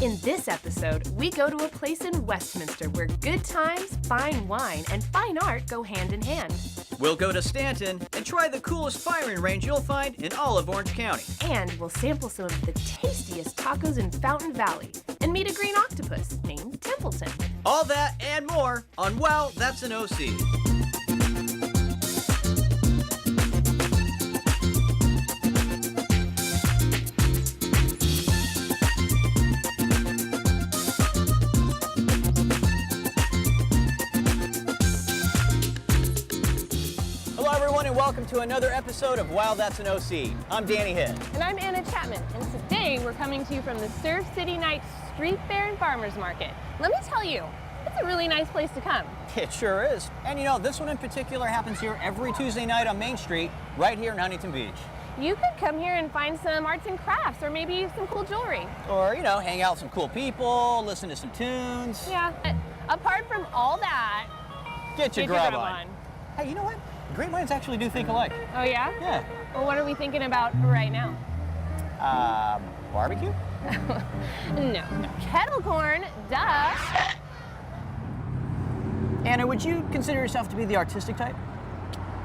In this episode, we go to a place in Westminster where good times, fine wine, and fine art go hand in hand. We'll go to Stanton and try the coolest firing range you'll find in all of Orange County. And we'll sample some of the tastiest tacos in Fountain Valley and meet a green octopus named Templeton. All that and more on Wow, That's an OC. And welcome to another episode of Wow, That's an OC. I'm Danny Hitt. And I'm Anna Chapman, and today we're coming to you from the Surf City Nights Street Fair and Farmers Market. Let me tell you, it's a really nice place to come. It sure is. And you know, this one in particular happens here every Tuesday night on Main Street, right here in Huntington Beach. You could come here and find some arts and crafts, or maybe some cool jewelry. Or, you know, hang out with some cool people, listen to some tunes. Yeah, but apart from all that, get your grub on. Hey, you know what? Great minds actually do think alike. Oh, yeah? Yeah. Well, what are we thinking about right now? Barbecue? No. Kettle corn, duh. Anna, would you consider yourself to be the artistic type?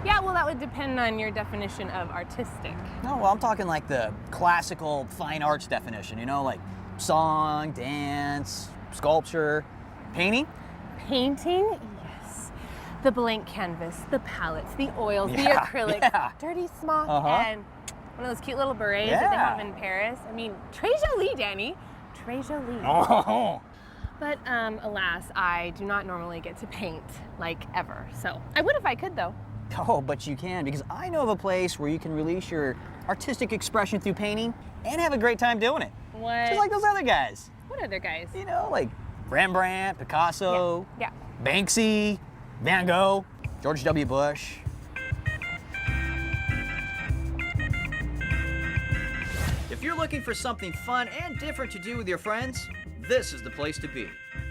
Yeah, well, that would depend on your definition of artistic. No, well, I'm talking like the classical fine arts definition, you know, like song, dance, sculpture, painting? Painting? Yes. The blank canvas, the palettes, the oils, the acrylic, dirty smock, and one of those cute little berets that they have in Paris. I mean, très jolie, Danny. Très jolie. Oh. But alas, I do not normally get to paint, like, ever. So I would if I could, though. Oh, but you can, because I know of a place where you can release your artistic expression through painting and have a great time doing it. What? Just like those other guys. What other guys? You know, like Rembrandt, Picasso, Yeah. Banksy, Van Gogh, George W. Bush. If you're looking for something fun and different to do with your friends, this is the place to be.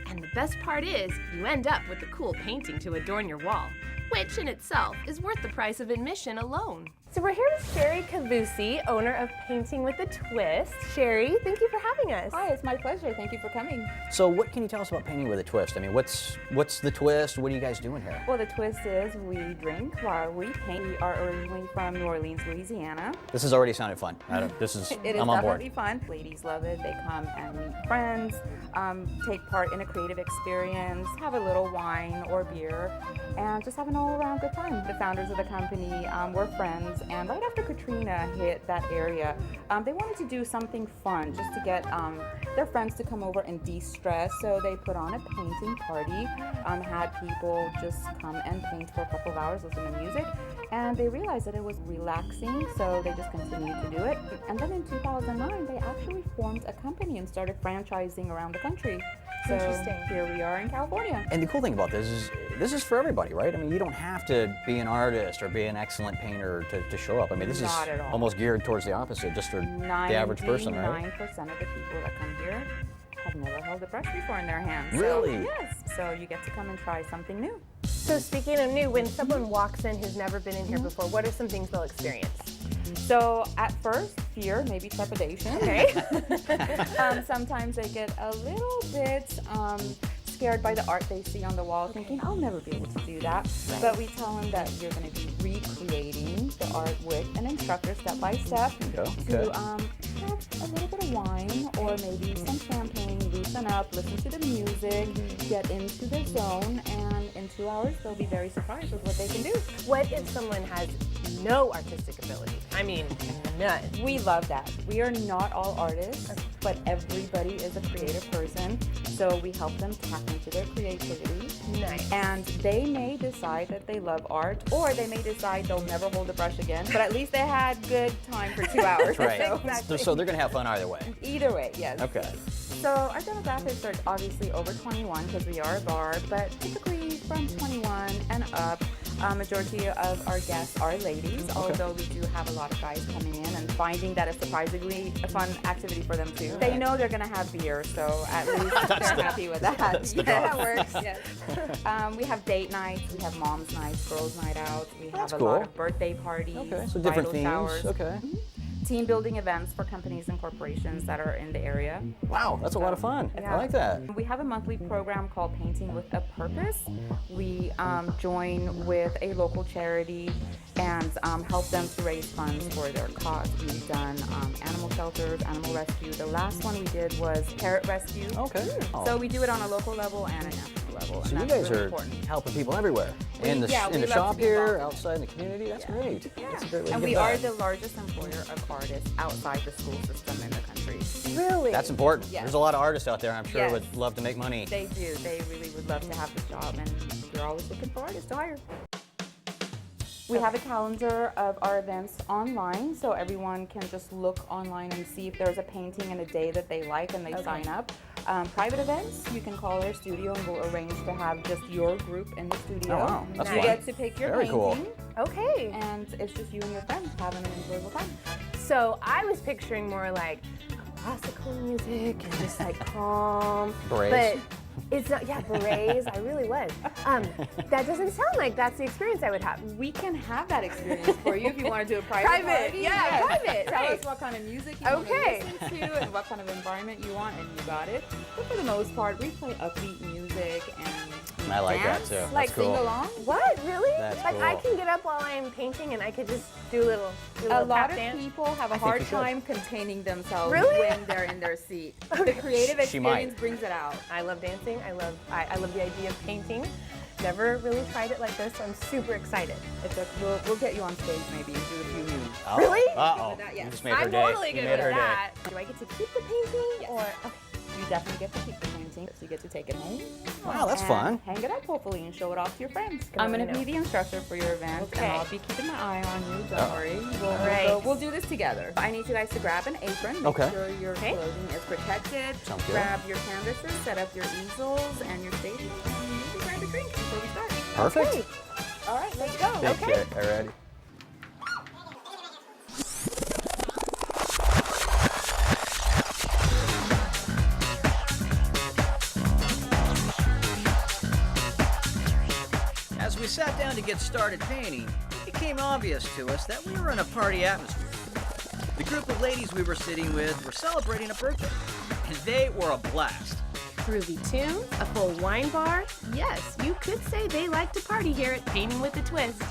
And the best part is, you end up with a cool painting to adorn your wall, which in itself is worth the price of admission alone. So we're here with Sherry Cavusi, owner of Painting with a Twist. Sherry, thank you for having us. Hi, it's my pleasure. Thank you for coming. So what can you tell us about Painting with a Twist? I mean, what's the twist? What are you guys doing here? Well, the twist is we drink while we paint. We are originally from New Orleans, Louisiana. This has already sounded fun. I'm on board. Definitely fun. Ladies love it. They come and meet friends, take part in a creative experience, have a little wine or beer, and just have an all-around good time. The founders of the company were friends, and right after Katrina hit that area, they wanted to do something fun just to get their friends to come over and de-stress. So they put on a painting party, had people just come and paint for a couple of hours, listen to music, and they realized that it was relaxing, so they just continued to do it. And then in 2009, they actually formed a company and started franchising around the country. So Interesting. Here we are in California. And the cool thing about this is for everybody, right? I mean, you don't have to be an artist or be an excellent painter to show up. I mean, this is Not at all. almost geared towards the opposite, just for the average person, right? 99% of the people that come here have never held a brush before in their hands. Really? So, yes. So you get to come and try something new. So speaking of new, when someone walks in who's never been in here before, what are some things they'll experience? So at first, fear, maybe trepidation. Okay. Sometimes they get a little bit scared by the art they see on the wall, thinking, I'll never be able to do that. Right. But we tell them that you're going to be recreating the art with an instructor step by step to have a little bit of wine or maybe some champagne, loosen up, listen to the music, get into the zone, and in 2 hours they'll be very surprised with what they can do. What if someone has no artistic ability? I mean, none. We love that. We are not all artists, but everybody is a creative person, so we help them tap into their creativity. Nice. And they may decide that they love art, or they may decide they'll never hold a brush again, but at least they had good time for 2 hours. Right. So, Exactly. So they're gonna have fun either way. either way, yes. Okay. So our demographics are obviously over 21 because we are a bar, but typically from 21 and up. Majority of our guests are ladies, although we do have a lot of guys coming in and finding that it's surprisingly a fun activity for them too. They know they're going to have beer, so at least they're happy with that. That's the Yeah, draw. that works. Yes. We have date nights, we have mom's nights, girls' night out, we have That's a cool. lot of birthday parties, Okay, so different bridal themes. showers. Okay. team building events for companies and corporations that are in the area. Wow, that's a lot of fun. I like that. We have a monthly program called Painting with a Purpose. We join with a local charity and help them to raise funds for their cause. We've done animal shelters, animal rescue. The last one we did was parrot rescue. Okay. So we do it on a local level and a national level. So and you that's guys really are important. helping people everywhere. In the we love to shop be here, involved. outside in the community. That's great. Yeah. That's a great way to And give we are back. the largest employer of artists outside the school system in the country. Really? That's important. Yes. There's a lot of artists out there, I'm sure, Yes. would love to make money. They do. They really would love to have this job, and we're always looking for artists to hire. We have a calendar of our events online, so everyone can just look online and see if there's a painting and a day that they like, and they sign up. Private events, you can call our studio and we'll arrange to have just your group in the studio. Oh, wow. That's you fun. get to pick your Very cool. painting, Okay. and it's just you and your friends having an enjoyable time. So I was picturing more like classical music and just like calm. Berets. But it's not, yeah, berets, I really was. That doesn't sound like that's the experience I would have. We can have that experience for you if you want to do a private Private, party. yeah, Yes. private, Tell right. us what kind of music you Okay. want to listen to and what kind of environment you want, and you got it. But for the most part, we play upbeat music and I like that dance, too. That's like cool. sing along. What, really? That's like I cool. can get up while I'm painting and I could just do a little A lot tap of dance? people have a think hard you should. time containing themselves Really? when they're in their seat. The creative She might. experience brings it out. I love dancing. I love the idea of painting. Never really tried it like this, so I'm super excited. We'll get you on stage maybe and do a few moves. Oh. Really? Uh-oh. That, yes. You just made her I'm day. totally You good made with her day. that. Do I get to keep the painting Yes. or? Okay. You definitely get to keep the painting, so you get to take it home. Wow, that's and fun. Hang it up hopefully and show it off to your friends. Good I'm to going to know. be the instructor for your event, Okay. and I'll be keeping my eye on you. Don't worry. right. We'll do this together. I need you guys to grab an apron. Make Okay. sure your Okay. clothing is protected. Sounds good. Grab your canvases, set up your easels and your station, and maybe grab a drink before we start. Perfect. Okay. All right, let's go. Take care. All righty. As we sat down to get started painting, it became obvious to us that we were in a party atmosphere. The group of ladies we were sitting with were celebrating a birthday, and they were a blast. Groovy tunes, a full wine bar. Yes, you could say they like to party here at Painting with a Twist.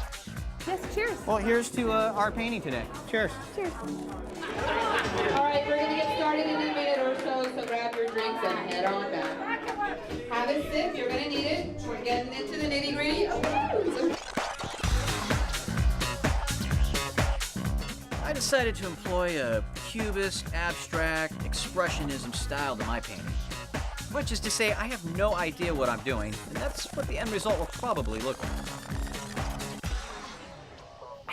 Yes, cheers. Well, here's to our painting today. Cheers. Cheers. All right, we're gonna get started in a minute or so, so grab your drinks and head on back. Have a sip, you're gonna need it. We're getting into the nitty gritty. I decided to employ a cubist, abstract, expressionism style to my painting. Which is to say, I have no idea what I'm doing, and that's what the end result will probably look like.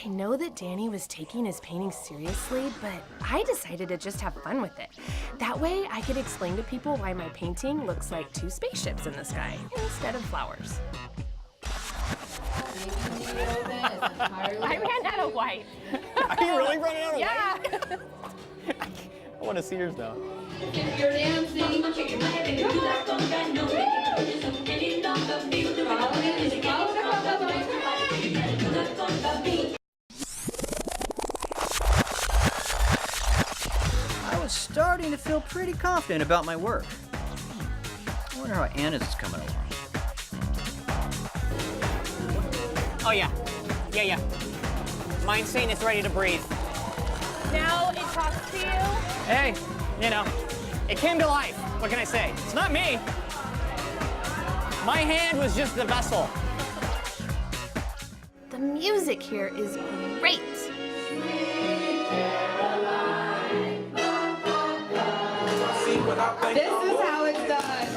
I know that Danny was taking his painting seriously, but I decided to just have fun with it. That way, I could explain to people why my painting looks like two spaceships in the sky instead of flowers. I ran out of white. Are you really running out of Yeah. I want to see yours now. If you're dancing, I was starting to feel pretty confident about my work. I wonder how Anna's is coming along. Oh yeah. Yeah. Mine's saying it's ready to breathe. Now it talks to you. Hey, it came to life. What can I say? It's not me. My hand was just the vessel. The music here is great. this is how it's done.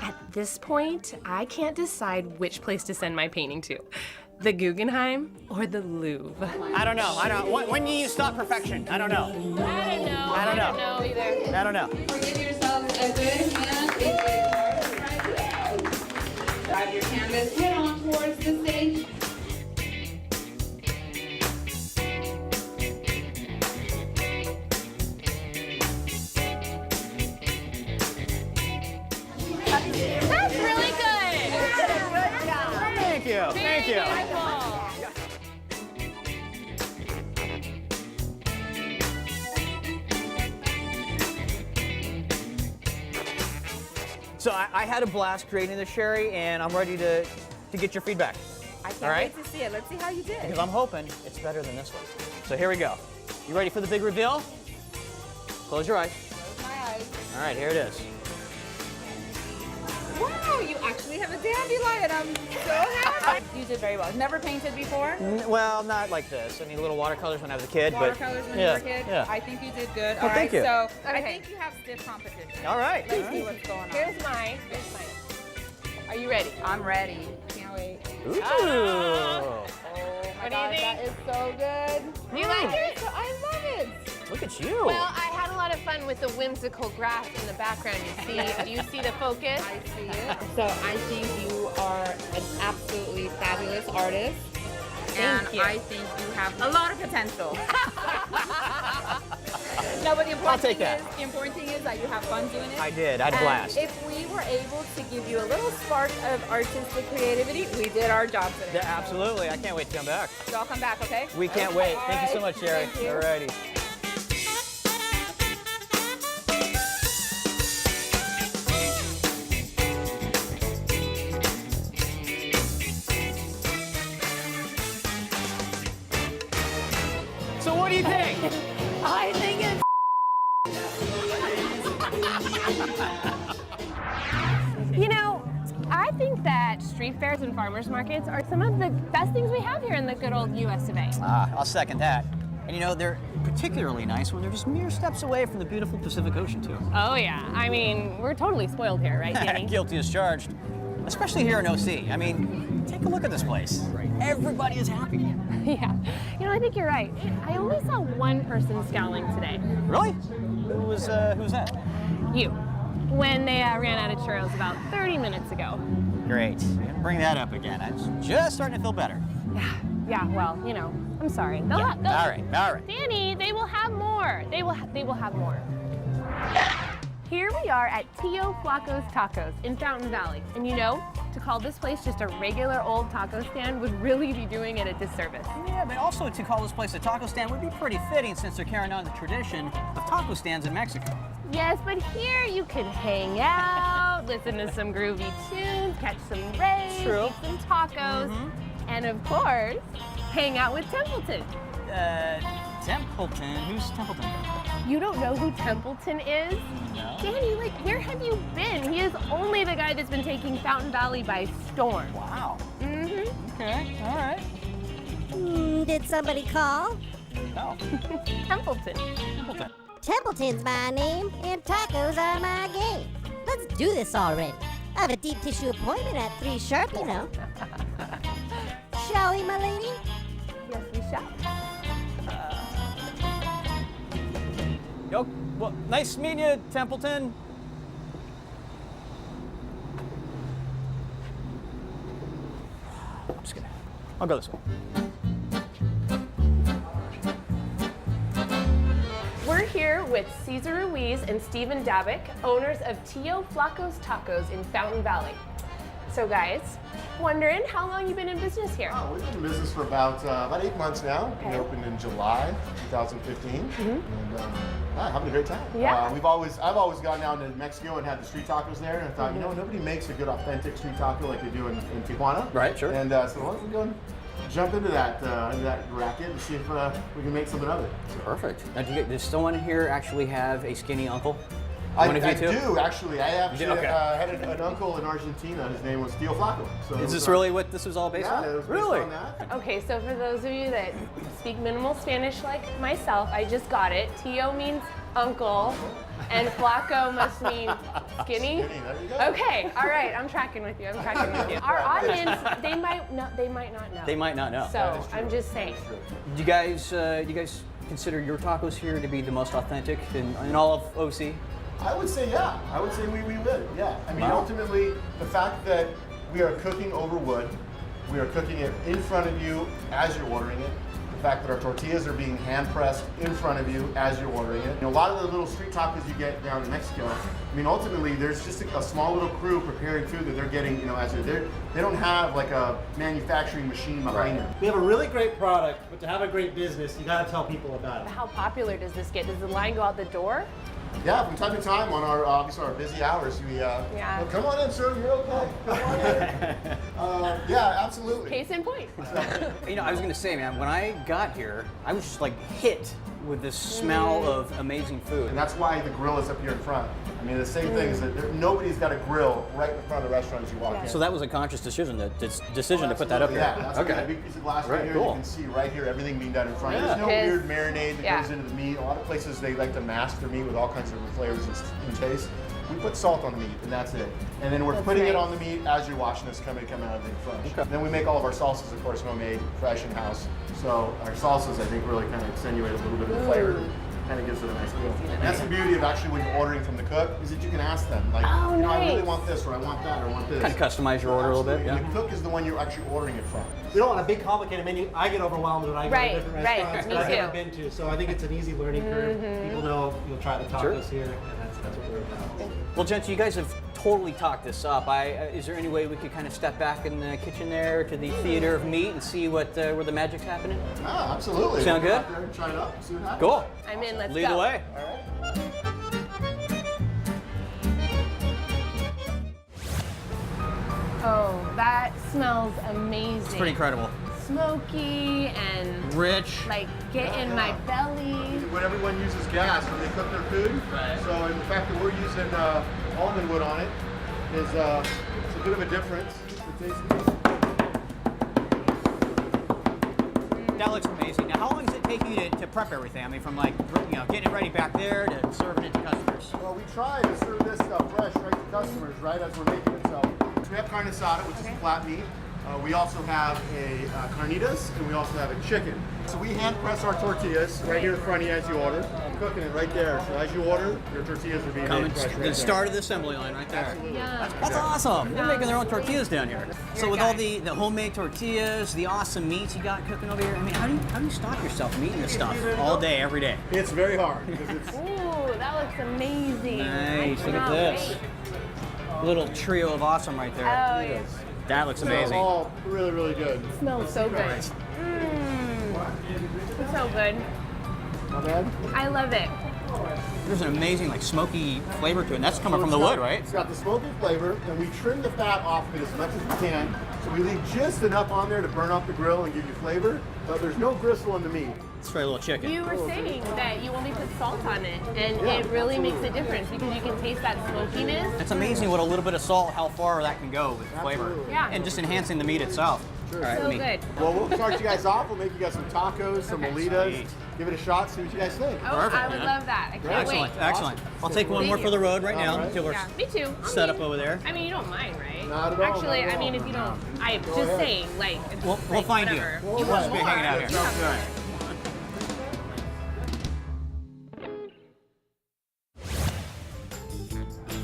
At this point, I can't decide which place to send my painting to. The Guggenheim or the Louvre. I don't know. When do you stop perfection? I don't know. I don't know either. I don't know. Give yourselves a good hand, a good heart. Drive your canvas head on towards the stage. Happy Thank you. So I had a blast creating the sherry, and I'm ready to get your feedback. I can't All right. wait to see it. Let's see how you did. Because I'm hoping it's better than this one. So here we go. You ready for the big reveal? Close your eyes. Close my eyes. All right, here it is. Wow, you actually have a dandelion. I'm so happy. You did very well. Never painted before? Well, not like this. I mean, little watercolors when I was a kid. Watercolors when yeah, you were a kid? Yeah. I think you did good. Well, All right, thank you. so I Okay. think you have stiff competition. All right. Let's see what's going on. Here's mine. Are you ready? I'm ready. Can't wait. Ooh. Oh my What do you God, think? that is so good. Do you like it? I love it. Look at you. Well, I had a lot of fun with the whimsical grass in the background. You see? Do you see the focus? I see it. So I think you are an absolutely fabulous artist. And Thank you. I think you have a lot of potential. No, but the I'll important take thing that. is the important thing is that you have fun doing it. I did. I had a And blast. if we were able to give you a little spark of artistic creativity, we did our job today. Yeah, absolutely. I can't wait to come back. So I'll come back, okay? We can't Okay, wait. all Thank you so right. much, Sherry. Thank you. All righty. So what do you think? I think it's. You know, I think that street fairs and farmers markets are some of the best things we have here in the good old US of A. I'll second that. And you know, they're particularly nice when they're just mere steps away from the beautiful Pacific Ocean, too. Oh, yeah. I mean, we're totally spoiled here, right, Danny? Guilty as charged. Especially here in OC. I mean, take a look at this place. Everybody is happy. Yeah. You know, I think you're right. I only saw one person scowling today. Really? Who's that? You. When they ran out of churros about 30 minutes ago. Great. Bring that up again. I'm just starting to feel better. Yeah, well, you know, I'm sorry. They'll All right. Danny, they will have more. They will have more. Here we are at Tio Flaco's Tacos in Fountain Valley. And you know, to call this place just a regular old taco stand would really be doing it a disservice. Yeah, but also to call this place a taco stand would be pretty fitting since they're carrying on the tradition of taco stands in Mexico. Yes, but here you can hang out, listen to some groovy tunes, catch some rays, True. eat some tacos, and of course, hang out with Templeton. Templeton? Who's Templeton? You don't know who Templeton is? No. Danny, like, where have you been? He is only the guy that's been taking Fountain Valley by storm. Wow. Mm-hmm. Okay, all right. Did somebody call? No. Templeton. Templeton. Templeton's my name, and tacos are my game. Let's do this already. I have a deep tissue appointment at 3 sharp, you know. Shall we, my lady? Yes, we shall. Yo, well, nice meeting you, Templeton. I'm just kidding. I'll go this way. We're here with Cesar Ruiz and Stephen Dabick, owners of Tio Flaco's Tacos in Fountain Valley. So guys, wondering how long you've been in business here? Oh, we've been in business for about 8 months now. Okay. We opened in July 2015, and having a great time. Yeah. I've always gone down to Mexico and had the street tacos there, and I thought, you know, nobody makes a good authentic street taco like they do in Tijuana. Right, sure. And so why don't we go and jump into that racket and see if we can make something of it. Perfect. Now, does someone here actually have a skinny uncle? I One of you two? do actually. I actually Okay. had an uncle in Argentina. His name was Tio Flaco. So Is this really what this was all based on? Yeah, it was based Really? on that. Okay, so for those of you that speak minimal Spanish like myself, I just got it. Tio means uncle, and Flaco must mean skinny. Skinny, there you go. Okay, all right, I'm tracking with you. Our audience, they might not know. They might not know. So I'm just saying. Do you guys consider your tacos here to be the most authentic in all of OC? I would say yeah. I would say we would, yeah. I mean, Wow. ultimately, the fact that we are cooking over wood, we are cooking it in front of you as you're ordering it, the fact that our tortillas are being hand pressed in front of you as you're ordering it. You know, a lot of the little street tacos you get down in Mexico, I mean, ultimately, there's just a small little crew preparing food that they're getting, you know, as they're there. They don't have like a manufacturing machine behind them. We have a really great product, but to have a great business, you gotta tell people about it. How popular does this get? Does the line go out the door? Yeah, from time to time on our obviously our busy hours, we well, come on in, sir. You're okay. Come on in. Yeah, absolutely. Case in point. You know, I was gonna say, man, when I got here, I was just like hit with this smell of amazing food. And that's why the grill is up here in front. I mean, the same thing is that nobody's got a grill right in front of the restaurant as you walk in. So that was a conscious decision, to put that up here. Yeah, that's okay. A big piece of glass right here. Cool. You can see right here everything being done in front. Yeah. There's no weird marinade that Yeah. goes into the meat. A lot of places they like to mask their meat with all kinds of different flavors and taste. We put salt on the meat, and that's it. And then we're putting it on the meat as you're watching this come out of the fresh. Okay. Then we make all of our salsas, of course, homemade, fresh in house. So our salsas, I think, really kind of accentuate a little bit of the flavor. Kind of gives it a nice feel. And that's the beauty of actually when you're ordering from the cook, is that you can ask them, like, Oh, you know, I really nice. want this, or I want that, or I want this. Kind of customize your order a little bit. Absolutely. Yeah. And the cook is the one you're actually ordering it from. We don't want a big complicated menu. I get overwhelmed when I go Right, to different right, restaurants me that I've too. never been to. So I think it's an easy learning curve. People know you'll try the tacos here, and that's what we're about. Well, gents, you guys have totally talked this up. Is there any way we could kind of step back in the kitchen there to the theater of meat and see what where the magic's happening? Ah, absolutely. Sound We'll go good? out there and try it up, see what happens. Cool. I'm in. Let's Lead go. the way. Oh, that smells amazing. It's pretty incredible. Smoky and Rich. like get in my belly. When everyone uses gas when they cook their food, so in the fact that we're using almond wood on it is it's a bit of a difference. The taste of it. That looks amazing. Now, how long does it take you to prep everything? I mean, from like, you know, getting it ready back there to serving it to customers. Well, we try to serve this stuff fresh right to customers right as we're making it. So we have carne asada, which is flat meat. We also have a carnitas, and we also have a chicken. So we hand press our tortillas right here in front of you as you order. I'm cooking it right there. So as you order, your tortillas are being made fresh right The there. start of the assembly line right there. Yeah. That's awesome. They're making their own tortillas down here. So You're a with all guy. the homemade tortillas, the awesome meats you got cooking over here, I mean, how do you stop yourself from eating this stuff all day, every day? It's very hard because it's Ooh, that looks amazing. Nice. I Look at cannot this. wait. Little trio of awesome right there. Oh, yes. That looks amazing. all really, really good. Smells so good. It's so good. Not bad? I love it. There's an amazing like smoky flavor to it. And that's coming from the wood, right? It's got the smoky flavor, and we trim the fat off of it as much as we can. So we leave just enough on there to burn off the grill and give you flavor, but there's no gristle in the meat. It's for a little chicken. You were saying that you only put salt on it, and it really makes a difference because you can taste that smokiness. It's amazing what a little bit of salt, how far that can go with flavor. Absolutely. Yeah. And just enhancing the meat itself. All right, So let me- good. Well, we'll start you guys off. We'll make you guys some tacos, some molitas. Sweet. Give it a shot, see what you guys think. Oh, Perfect, I would man. love that. I can't Excellent, wait. excellent. I'll take one Thank more you. for the road right now All right. until we're Yeah, me too. set up over there. I mean, you don't mind, right? Not at all, Actually, not at I mean, all. if you don't, I'm just ahead. saying, like, it's We'll like, find you. whatever. We'll You want just be more? hanging out here. You have All right.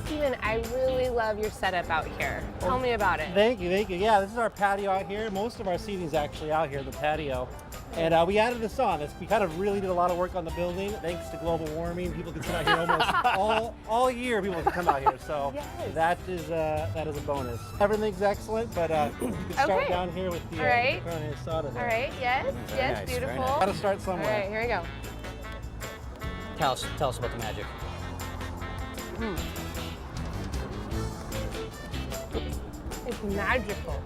Steven, I really love your setup out here. Tell me about it. Thank you, thank you. Yeah, this is our patio out here. Most of our seating is actually out here, the patio. And we added this on. We kind of really did a lot of work on the building. Thanks to global warming, people can sit out here almost all year. People can come out here, so Yes. that is a bonus. Everything's excellent, but you can start Okay. down here with the All right. carne asada. All right, yes, yes, nice, very beautiful. nice. Gotta start All somewhere. right, here we go. Tell us about the magic. It's magical.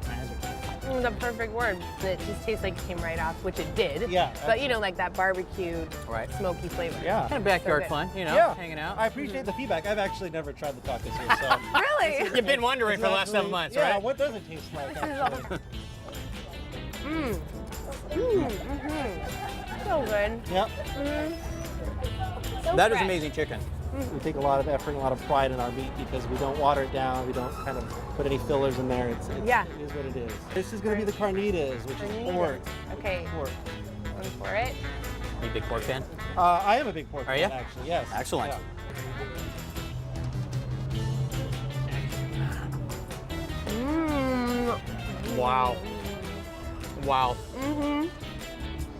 The perfect word. It just tastes like it came right off, which it did. Yeah, But you know, like that barbecued, Right. smoky flavor. Yeah. Kind of backyard good. fun, you know, Yeah, hanging out. I appreciate the feedback. I've actually never tried the tacos here, so. Really? You've been wondering for the last Actually, 7 months, yeah, right? what does it taste like? So good. Yep. So That is fresh. amazing chicken. We take a lot of effort and a lot of pride in our meat because we don't water it down. We don't kind of put any fillers in there. It's Yeah. It is what it is. This is going to be the carnitas, which is pork. Okay, Pork. one for it. Are you a big pork fan? I am a big pork Are fan, ya? actually. Yes. Excellent. Wow. Wow.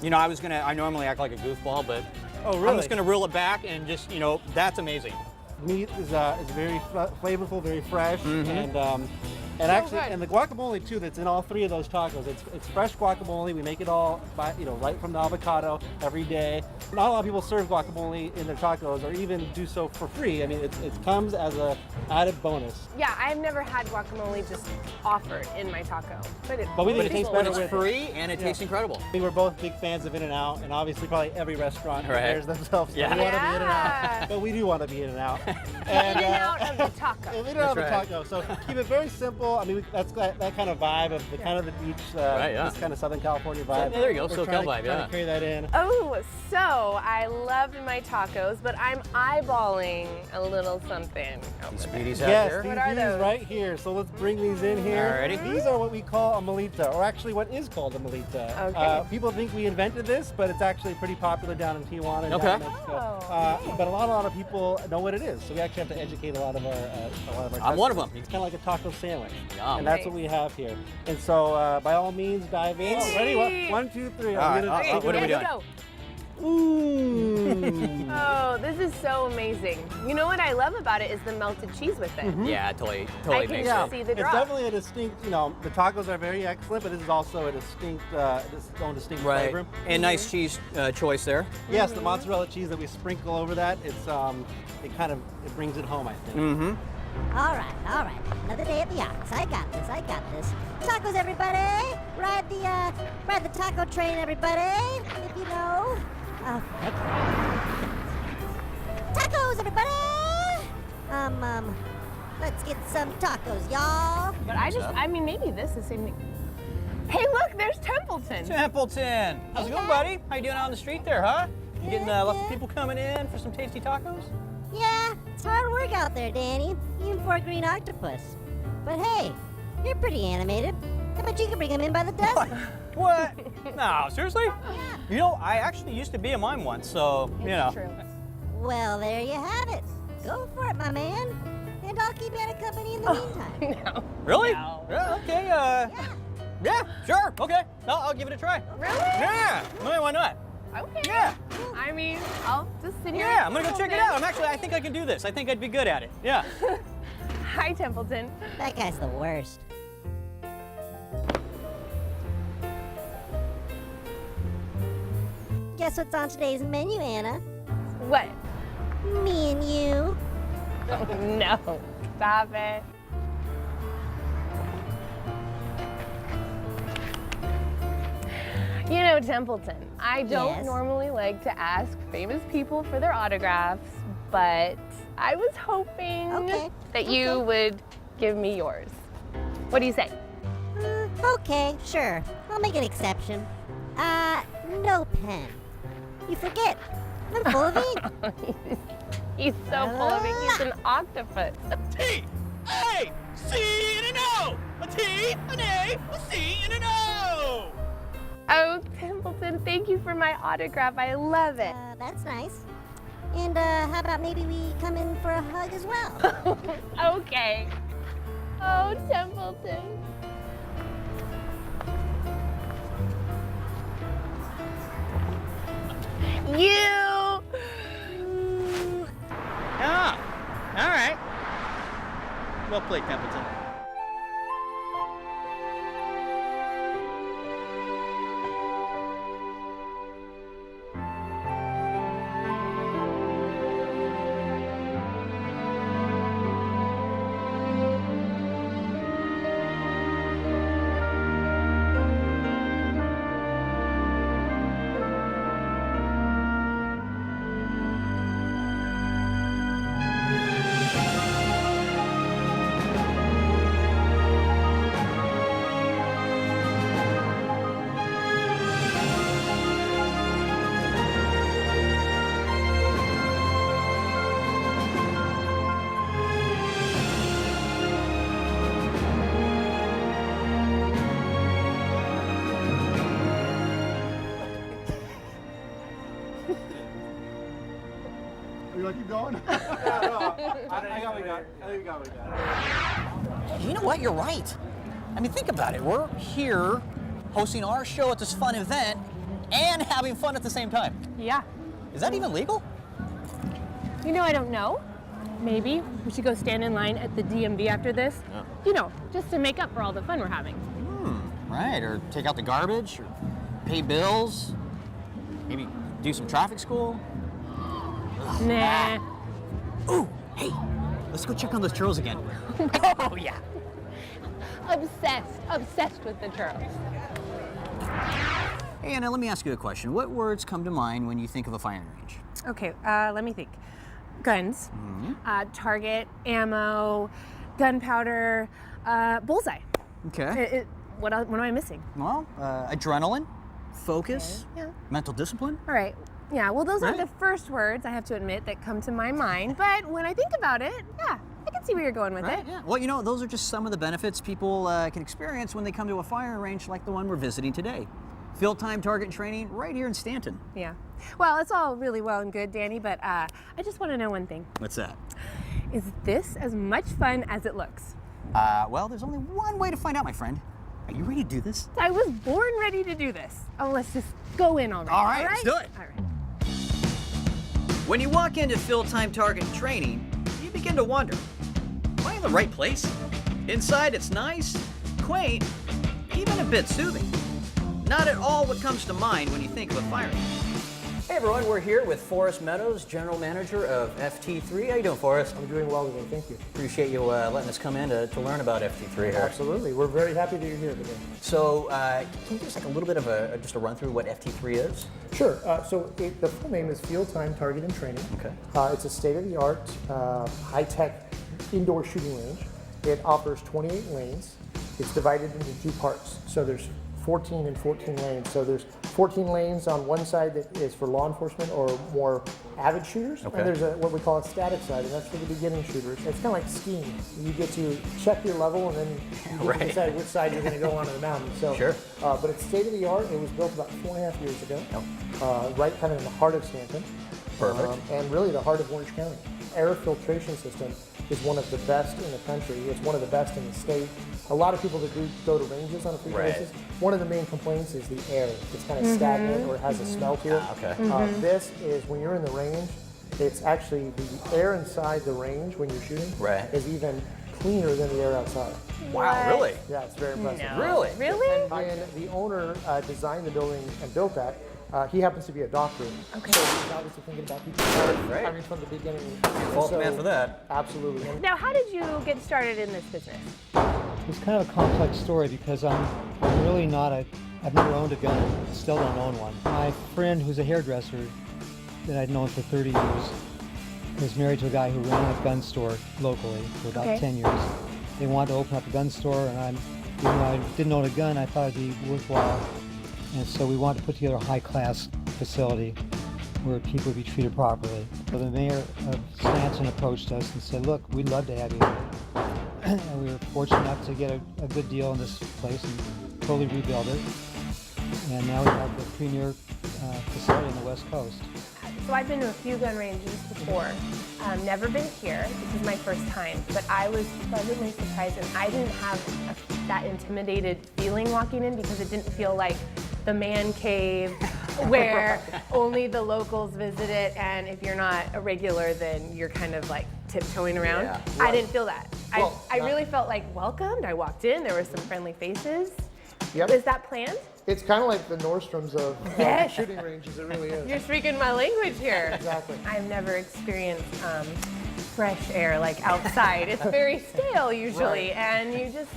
You know, I normally act like a goofball, but Oh, really? I'm just gonna reel it back and just, you know, that's amazing. meat is very flavorful, very fresh, and actually, good. and the guacamole too that's in all three of those tacos. It's fresh guacamole. We make it all right from the avocado every day. Not a lot of people serve guacamole in their tacos, or even do so for free. I mean, it comes as a added bonus. Yeah, I've never had guacamole just offered in my taco. But we think it tastes better It's with free and it tastes incredible. We were both big fans of In-N-Out, and obviously probably every restaurant compares themselves. Yeah. We want to be In-N-Out, but we do want to be In-N-Out. In and out of the taco. In and out of the That's taco. So keep it very simple. I mean, that's that kind of vibe of the kind of the beach, this kind of Southern California vibe. Yeah, there you go, We're SoCal trying to- vibe, trying yeah. to carry that in. Oh, so I love my tacos, but I'm eyeballing a little something. These beauties out Yes, there. these What are those? right here. So let's bring these in here. Alrighty. These are what we call a molita, or actually what is called a molita. Okay. People think we invented this, but it's actually pretty popular down in Tijuana and Okay. down in Mexico. Oh, But a lot of people know what it is, so we actually have to educate a lot of our I'm one of them. It's kind of like a taco sandwich, Yum. and that's what Nice. we have here. And so, by all means, dive in. Easy. Ready? One, two, three. All I'm right, gonna- what are we doing? Go. Mmm. Oh, this is so amazing. You know what I love about it is the melted cheese with it. Yeah, it totally I can makes just it. see the It's drop. definitely a distinct, the tacos are very excellent, but this is also a distinct, its own distinct Right. flavor. And nice cheese choice there. Yes, the mozzarella cheese that we sprinkle over that, it brings it home, I think. Mm-hmm. All right. Another day at the Ox. I got this. Tacos, everybody! Ride the taco train, everybody! If you know. Tacos, everybody! Let's get some tacos, y'all. But I mean, maybe this is the same thing. Hey, look, there's Templeton. Templeton. How's it going, buddy? How you doing out on the street there, huh? You getting lots of people coming in for some tasty tacos? Yeah, it's hard work out there, Danny, even for a green octopus. But hey, you're pretty animated. I bet you can bring them in by the dozen. What? No, seriously? You know, I actually used to be a mime once, so, you know. True. Well, there you have it. Go for it, my man. And I'll keep you out of company in the meantime. No. Really? No. Yeah, okay, yeah, sure, okay. I'll give it a try. Really? Yeah, why not? Okay. Yeah. I mean, I'll just sit here. Yeah, I'm and gonna go check it Templeton. out. I think I can do this. I think I'd be good at it. Yeah. Hi, Templeton. That guy's the worst. Guess what's on today's menu, Anna? What? Me and you. Oh, no. Stop it. You know, Templeton, I don't Yes? normally like to ask famous people for their autographs, but I was hoping Okay, that you would give me yours. What do you say? Okay, sure. I'll make an exception. No pen. You forget. I'm full of ink. He's so full of it. He's an octopus. T, A, C, and an O. A T, an A, a C, and an O. Oh, Templeton, thank you for my autograph. I love it. That's nice. And how about maybe we come in for a hug as well? Okay. Oh, Templeton. You! Ah, all right. Well played, Templeton. You want to keep going? You know what? You're right. I mean, think about it. We're here hosting our show at this fun event and having fun at the same time. Yeah. Is that even legal? You know, I don't know. maybe we should go stand in line at the DMV after this. Yeah. You know, just to make up for all the fun we're having. Right, or take out the garbage, or pay bills, maybe do some traffic school. Nah. Ooh, hey, let's go check on those churros again. Oh, yeah. Obsessed with the churros. Hey, Anna, let me ask you a question. What words come to mind when you think of a firing range? Okay, let me think. Guns, target, ammo, gunpowder, bullseye. Okay. What am I missing? Well, adrenaline, focus, Yeah. mental discipline. All right. Yeah, well, those Right. aren't the first words, I have to admit, that come to my mind. But when I think about it, yeah, I can see where you're going with it. Yeah. Well, you know, those are just some of the benefits people can experience when they come to a firing range like the one we're visiting today. Field time target training right here in Stanton. Yeah. Well, it's all really well and good, Danny, but I just want to know one thing. What's that? Is this as much fun as it looks? Well, there's only one way to find out, my friend. Are you ready to do this? I was born ready to do this. Oh, let's just go in already. All right, let's do it. All right. When you walk into field time target training, you begin to wonder, am I in the right place? Inside it's nice, quaint, even a bit soothing. Not at all what comes to mind when you think of a firing range. Hey everyone, we're here with Forrest Meadows, General Manager of FT3. How you doing, Forrest? I'm doing well today, thank you. Appreciate you letting us come in to learn about FT3 here. Absolutely, we're very happy that you're here today. So, can you give us like a little bit of just a run through what FT3 is? Sure, the full name is Field Time Target and Training. Okay. It's a state-of-the-art, high-tech indoor shooting range. It offers 28 lanes. It's divided into two parts. So there's 14 and 14 lanes. So there's 14 lanes on one side that is for law enforcement or more avid shooters, Okay. and there's what we call a static side, and that's for the beginning shooters. It's kind of like skiing. You get to check your level, and then you get to decide which side you're going to go onto the mountain. So, Sure. But it's state of the art. It was built about 4.5 years ago, right kind of in the heart of Stanton. Perfect. And really the heart of Orange County. Air filtration system is one of the best in the country. It's one of the best in the state. A lot of people that do go to ranges on a frequent Right. basis, one of the main complaints is the air. It's kind of stagnant or it has a smell to it. Okay. This is, when you're in the range, it's actually the air inside the range when you're shooting Right. is even cleaner than the air outside. Wow, really? Yeah, it's very impressive. No. Really? Really? And when the owner designed the building and built that, he happens to be a doctor. Okay. So he's obviously thinking about people Right. I mean, from the beginning. Fault the man for that. Absolutely. And Now, how did you get started in this business? It's kind of a complex story because I'm really not I've never owned a gun, still don't own one. My friend who's a hairdresser that I'd known for 30 years was married to a guy who ran a gun store locally for about Okay. 10 years. They wanted to open up a gun store, and even though I didn't own a gun, I thought it'd be worthwhile. And so we wanted to put together a high-class facility where people would be treated properly. So the mayor of Stanton approached us and said, look, we'd love to have you here. And we were fortunate enough to get a good deal in this place and totally rebuild it. And now we have the premier facility on the West Coast. So I've been to a few gun ranges before. Never been here. This is my first time. But I was pleasantly surprised, and I didn't have that intimidated feeling walking in because it didn't feel like the man cave where only the locals visit it, and if you're not a regular, then you're kind of like tiptoeing around. Yeah, I right. didn't feel that. Well, I really felt like welcomed. I walked in, there were some friendly faces. Yep. Is that planned? it's kind of like the Nordstroms of Yes. shooting ranges. It really is. You're speaking my language here. Exactly. I've never experienced fresh air like outside. It's very stale usually, Right. and you just,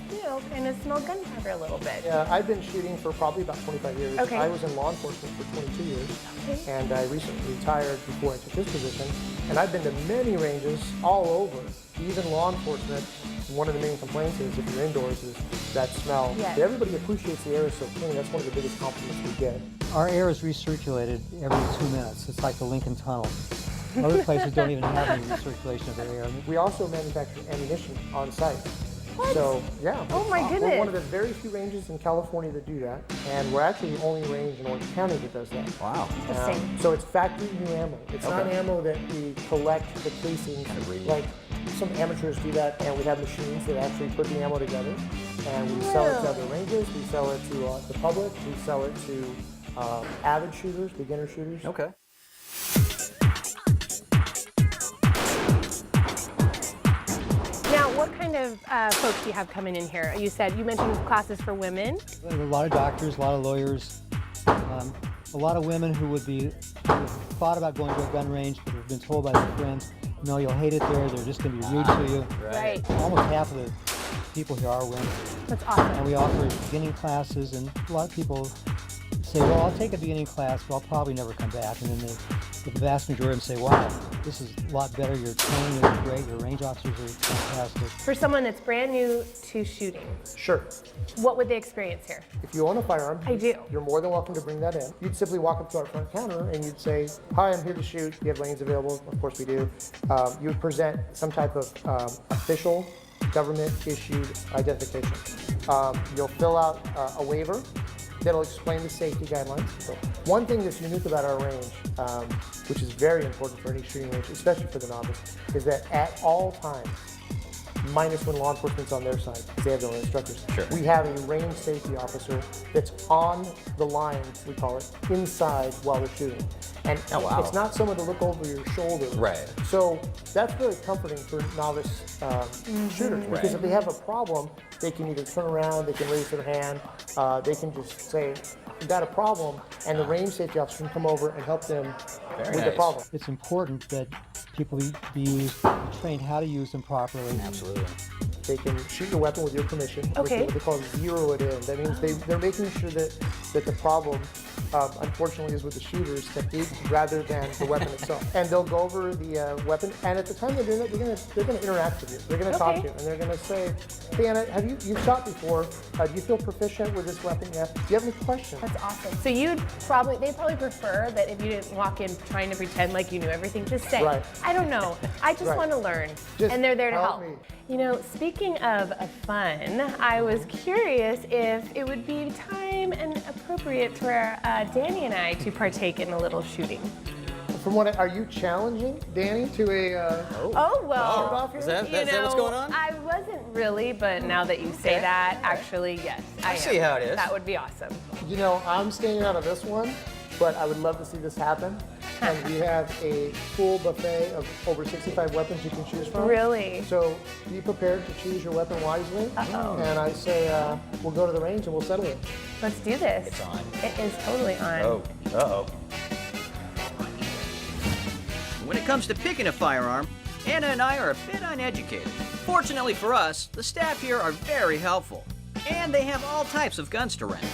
kind of smell gunpowder a little bit. Yeah, I've been shooting for probably about 25 years. Okay. I was in law enforcement for 22 years, Okay. and I recently retired before I took this position. And I've been to many ranges all over, even law enforcement. One of the main complaints is if you're indoors is that smell. Yes. But everybody appreciates the air is so clean. That's one of the biggest compliments we get. Our air is recirculated every 2 minutes. It's like the Lincoln Tunnel. Other places don't even have any recirculation of their air. We also manufacture ammunition on site. What? So, yeah. Oh my We're goodness. one of the very few ranges in California that do that. And we're actually the only range in Orange County that does that. Wow. Interesting. So it's factory new ammo. It's not Okay. ammo that we collect the casings like some amateurs do that, and we have machines that actually put the ammo together. And we sell it to other ranges, we sell it to the public, we sell it to avid shooters, beginner shooters. Okay. kind of folks do you have coming in here? You mentioned classes for women. A lot of doctors, a lot of lawyers, a lot of women who who thought about going to a gun range but have been told by their friends, no, you'll hate it there, they're just going to be rude to you. Right. Almost half of the people here are women. That's awesome. And we offer beginning classes, and a lot of people say, well, I'll take a beginning class, but I'll probably never come back. And then the vast majority of them say, wow, this is a lot better, your training is great, your range officers are fantastic. For someone that's brand new to shooting, Sure. what would they experience here? If you own a firearm, I do. You're more than welcome to bring that in. You'd simply walk up to our front counter and you'd say, hi, I'm here to shoot. Do you have lanes available? Of course we do. You would present some type of official government-issued identification. You'll fill out a waiver that'll explain the safety guidelines. So one thing that's unique about our range, which is very important for any shooting range, especially for the novice, is that at all times, minus when law enforcement's on their side, because they have their own instructors, we have a range safety officer that's on the line, we call it, inside while they're shooting. And it's not someone to look over your shoulder. Right. So that's very comforting for novice shooters, because if they have a problem, they can either turn around, they can raise their hand, they can just say, we've got a problem, and the range safety officer can come over and help them with the problem. It's important that people be trained how to use them properly. Absolutely. They can shoot your weapon with your permission. Okay. What they call zero it in. That means they're making sure that the problem, unfortunately, is with the shooter's technique rather than the weapon itself. And they'll go over the weapon, and at the time they're doing it, they're going to interact with you. They're going to talk to you, and they're going to say, hey, Anna, you've shot before. Do you feel proficient with this weapon yet? Do you have any questions? That's awesome. So they'd probably prefer that if you didn't walk in trying to pretend like you knew everything, just say, Right. I don't know, I just want to learn. Just And they're there to help help. me. You know, speaking of fun, I was curious if it would be time and appropriate for Danny and I to partake in a little shooting. From what are you challenging Danny to a? Oh, well, Is that you know, what's going on? I wasn't really, but now that you say that, actually, yes, I am. see how it is. That would be awesome. You know, I'm staying out of this one, but I would love to see this happen. And we have a full buffet of over 65 weapons you can choose from. Really? So be prepared to choose your weapon wisely. Uh-oh. And I say we'll go to the range and we'll settle it. Let's do this. It's on. It is totally on. Oh. Uh-oh. When it comes to picking a firearm, Anna and I are a bit uneducated. Fortunately for us, the staff here are very helpful, and they have all types of guns to rent.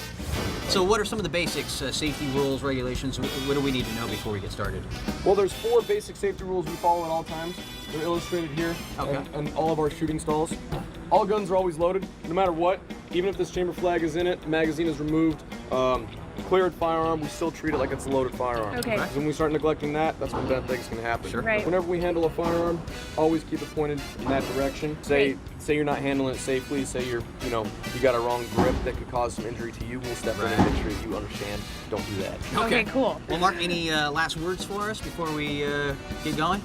So what are some of the basics, safety rules, regulations? What do we need to know before we get started? Well, there's 4 basic safety rules we follow at all times. They're illustrated here in all of our shooting stalls. All guns are always loaded, no matter what. Even if this chamber flag is in it, the magazine is removed. Cleared firearm, we still treat it like it's a loaded firearm. Okay. Because when we start neglecting that, that's when bad things can happen. Sure. Right. Whenever we handle a firearm, always keep it pointed in that direction. Say you're not handling it safely. Say you got a wrong grip that could cause some injury to you. We'll step in and make sure that you understand. Don't do that. Okay, cool. Well, Mark, any last words for us before we get going?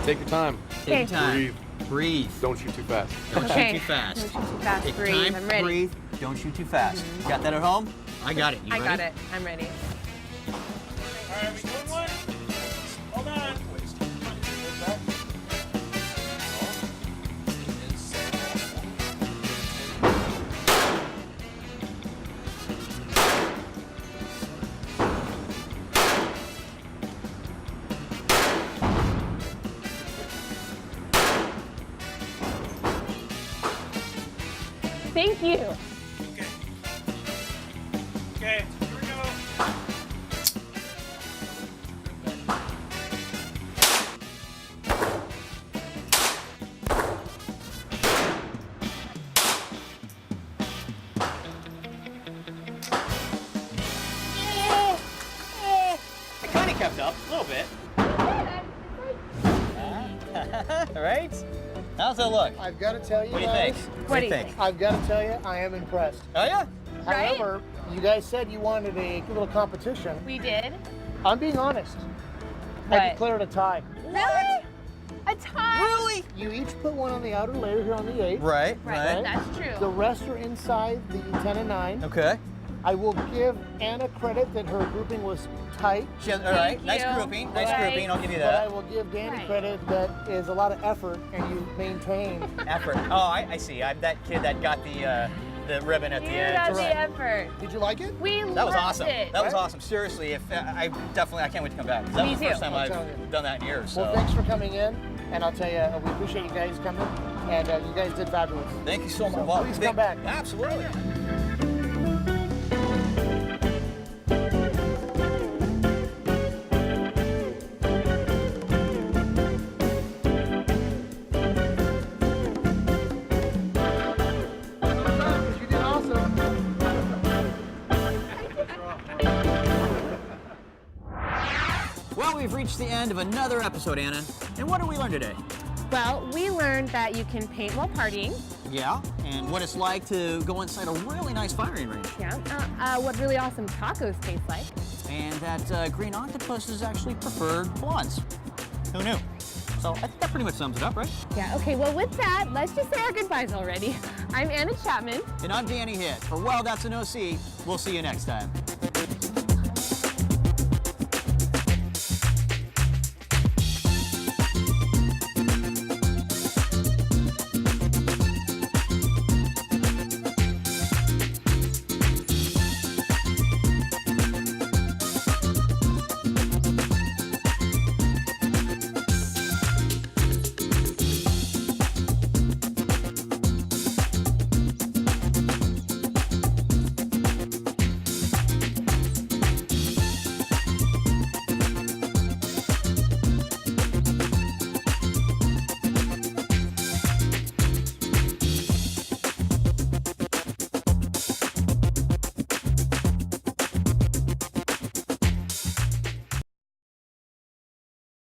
Take your time. Take your time. Breathe. Breathe. Don't shoot too fast. Don't Okay. shoot too fast. Don't shoot too fast. Take your Breathe. time. I'm ready. Breathe. Don't shoot too fast. You got that at home? I got it. You I ready? got it. I'm ready. Thank you. Okay, here we go. I kind of kept up a little bit. Right? How's that look? I've got to tell you What do you guys, think? What do you think? I've got to tell you, I am impressed. Oh yeah? Right? However, you guys said you wanted a little competition. We did. I'm being honest. What? I declared a tie. Really? A tie? Really? You each put one on the outer layer here on the 8. Right. Right, that's true. The rest are inside the 10 and 9. Okay. I will give Anna credit that her grouping was tight. All right, nice you. grouping, nice Right. grouping. I'll give you But I that. will give Danny Right. credit that is a lot of effort and you maintain. Effort. Oh, I see. I'm that kid that got the ribbon at the You end. got Correct. the effort. Did you like it? We That was loved awesome. it. That was awesome. Seriously, if I can't wait to come back. 'Cause that Me was the first too. time I'm I've telling you. done that in years. So Well, thanks for coming in, and I'll tell you, we appreciate you guys coming, and you guys did fabulous. thank you so much. So Well, please come back. Absolutely. You did awesome. Well, we've reached the end of another episode, Anna. And what did we learn today? Well, we learned that you can paint while partying. Yeah, and what it's like to go inside a really nice firing range. Yeah. What really awesome tacos taste like. And that green octopuses actually preferred blondes. Who knew? So I think that pretty much sums it up, right? Yeah, okay, well with that, let's just say our goodbyes already. I'm Anna Chapman. And I'm Danny Hitt. For Well, That's an OC. We'll see you next time.